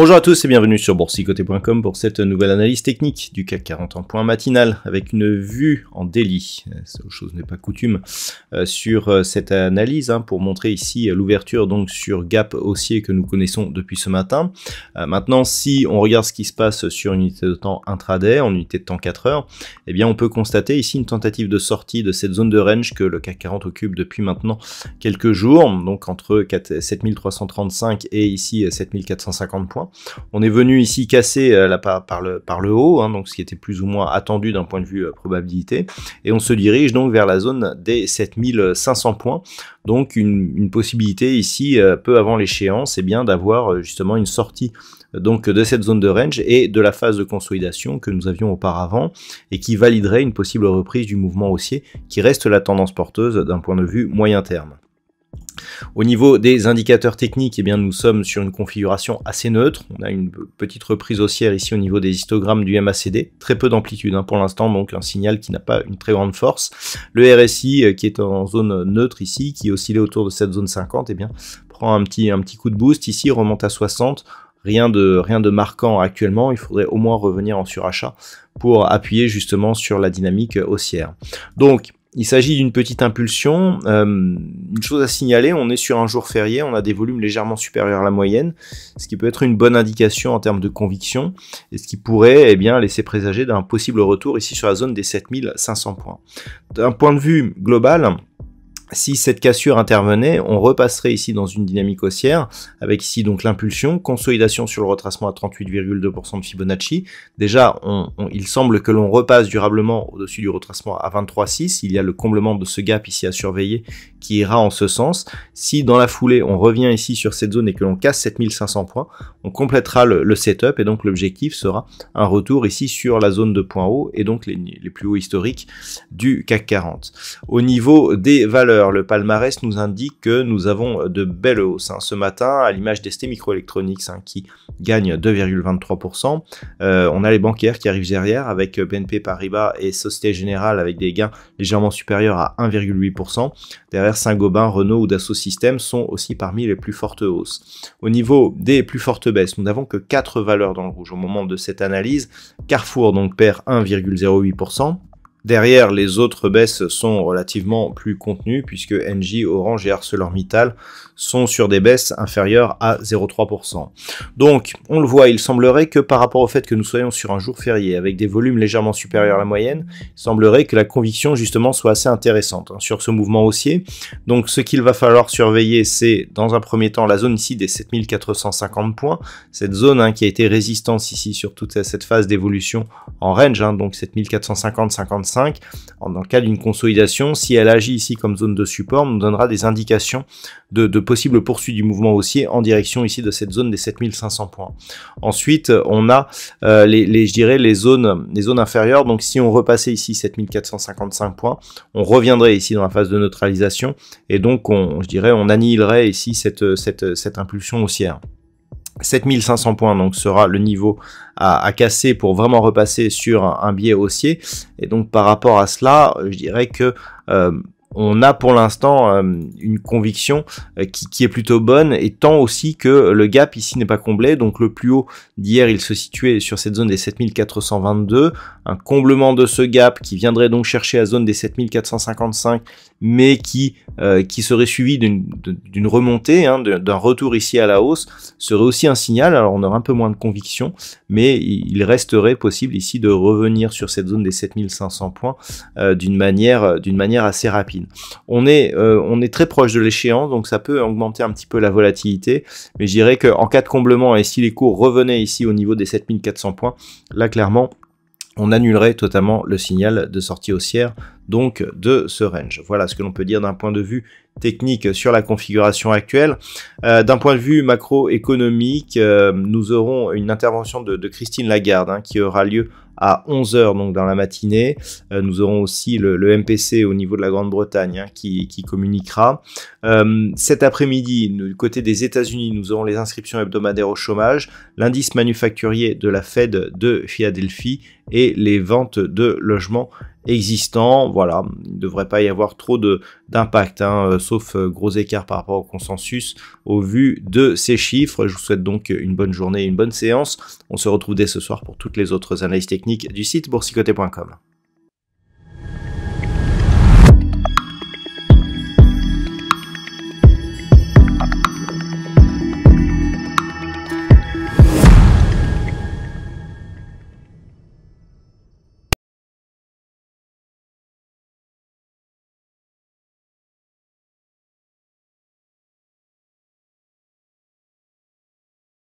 Bonjour à tous et bienvenue sur boursicoté.com pour cette nouvelle analyse technique du CAC 40 en point matinal avec une vue en daily, cette chose n'est pas coutume, sur cette analyse pour montrer ici l'ouverture donc sur gap haussier que nous connaissons depuis ce matin. Maintenant, si on regarde ce qui se passe sur une unité de temps intraday, en unité de temps 4 heures, eh bien on peut constater ici une tentative de sortie de cette zone de range que le CAC 40 occupe depuis maintenant quelques jours, donc entre 7335 et ici 7450 points. On est venu ici casser par le haut, donc ce qui était plus ou moins attendu d'un point de vue probabilité, et on se dirige donc vers la zone des 7500 points. Donc une possibilité ici peu avant l'échéance, c'est bien d'avoir justement une sortie donc de cette zone de range et de la phase de consolidation que nous avions auparavant et qui validerait une possible reprise du mouvement haussier qui reste la tendance porteuse d'un point de vue moyen terme. Au niveau des indicateurs techniques, eh bien, nous sommes sur une configuration assez neutre. On a une petite reprise haussière ici au niveau des histogrammes du MACD, très peu d'amplitude pour l'instant, donc un signal qui n'a pas une très grande force. Le RSI qui est en zone neutre ici, qui oscillait autour de cette zone 50, eh bien, prend un petit coup de boost ici, remonte à 60. Rien de marquant actuellement, il faudrait au moins revenir en surachat pour appuyer justement sur la dynamique haussière. Donc, il s'agit d'une petite impulsion. Une chose à signaler, on est sur un jour férié, on a des volumes légèrement supérieurs à la moyenne, ce qui peut être une bonne indication en termes de conviction, et ce qui pourrait laisser présager d'un possible retour ici sur la zone des 7500 points. D'un point de vue global, si cette cassure intervenait, on repasserait ici dans une dynamique haussière, avec ici donc l'impulsion, consolidation sur le retracement à 38,2% de Fibonacci. Déjà, il semble que l'on repasse durablement au-dessus du retracement à 23,6. Il y a le comblement de ce gap ici à surveiller qui ira en ce sens. Si dans la foulée, on revient ici sur cette zone et que l'on casse 7500 points, on complétera le setup et donc l'objectif sera un retour ici sur la zone de points hauts et donc les plus hauts historiques du CAC 40. Au niveau des valeurs, le palmarès nous indique que nous avons de belles hausses ce matin, à l'image d'ST Microelectronics qui gagne 2,23%. On a les bancaires qui arrivent derrière avec BNP Paribas et Société Générale avec des gains légèrement supérieurs à 1,8%. Derrière Saint-Gobain, Renault ou Dassault Systèmes sont aussi parmi les plus fortes hausses. Au niveau des plus fortes baisses, nous n'avons que 4 valeurs dans le rouge au moment de cette analyse. Carrefour donc perd 1,08%. Derrière, les autres baisses sont relativement plus contenues puisque Engie, Orange et ArcelorMittal sont sur des baisses inférieures à 0,3%. Donc, on le voit, il semblerait que par rapport au fait que nous soyons sur un jour férié avec des volumes légèrement supérieurs à la moyenne, il semblerait que la conviction justement soit assez intéressante sur ce mouvement haussier. Donc, ce qu'il va falloir surveiller, c'est dans un premier temps la zone ici des 7450 points, cette zone qui a été résistance ici sur toute cette phase d'évolution en range, donc 7450-55. Dans le cas d'une consolidation, si elle agit ici comme zone de support, nous donnera des indications de possible poursuite du mouvement haussier en direction ici de cette zone des 7500 points. Ensuite, on a les zones inférieures. Donc si on repassait ici 7455 points, on reviendrait ici dans la phase de neutralisation et donc on annihilerait ici cette impulsion haussière. 7500 points donc sera le niveau à casser pour vraiment repasser sur un biais haussier, et donc par rapport à cela, je dirais que on a pour l'instant une conviction qui est plutôt bonne, étant aussi que le gap ici n'est pas comblé. Donc le plus haut d'hier, il se situait sur cette zone des 7422, un comblement de ce gap qui viendrait donc chercher la zone des 7455, mais qui serait suivi d'une remontée, d'un retour ici à la hausse, serait aussi un signal. Alors on aura un peu moins de conviction, mais il resterait possible ici de revenir sur cette zone des 7500 points d'une manière assez rapide. On est très proche de l'échéance, donc ça peut augmenter un petit peu la volatilité, mais je dirais qu'en cas de comblement et si les cours revenaient ici au niveau des 7400 points, là clairement on annulerait totalement le signal de sortie haussière donc de ce range. Voilà ce que l'on peut dire d'un point de vue technique sur la configuration actuelle. D'un point de vue macroéconomique, nous aurons une intervention de Christine Lagarde qui aura lieu à 11 h donc dans la matinée. Nous aurons aussi le MPC au niveau de la Grande-Bretagne qui communiquera. Cet après-midi, du côté des États-Unis, nous aurons les inscriptions hebdomadaires au chômage, l'indice manufacturier de la Fed de Philadelphie et les ventes de logements existants. Voilà, il ne devrait pas y avoir trop d'impact, hein, sauf gros écart par rapport au consensus au vu de ces chiffres. Je vous souhaite donc une bonne journée, une bonne séance. On se retrouve dès ce soir pour toutes les autres analyses techniques du site boursicoté.com.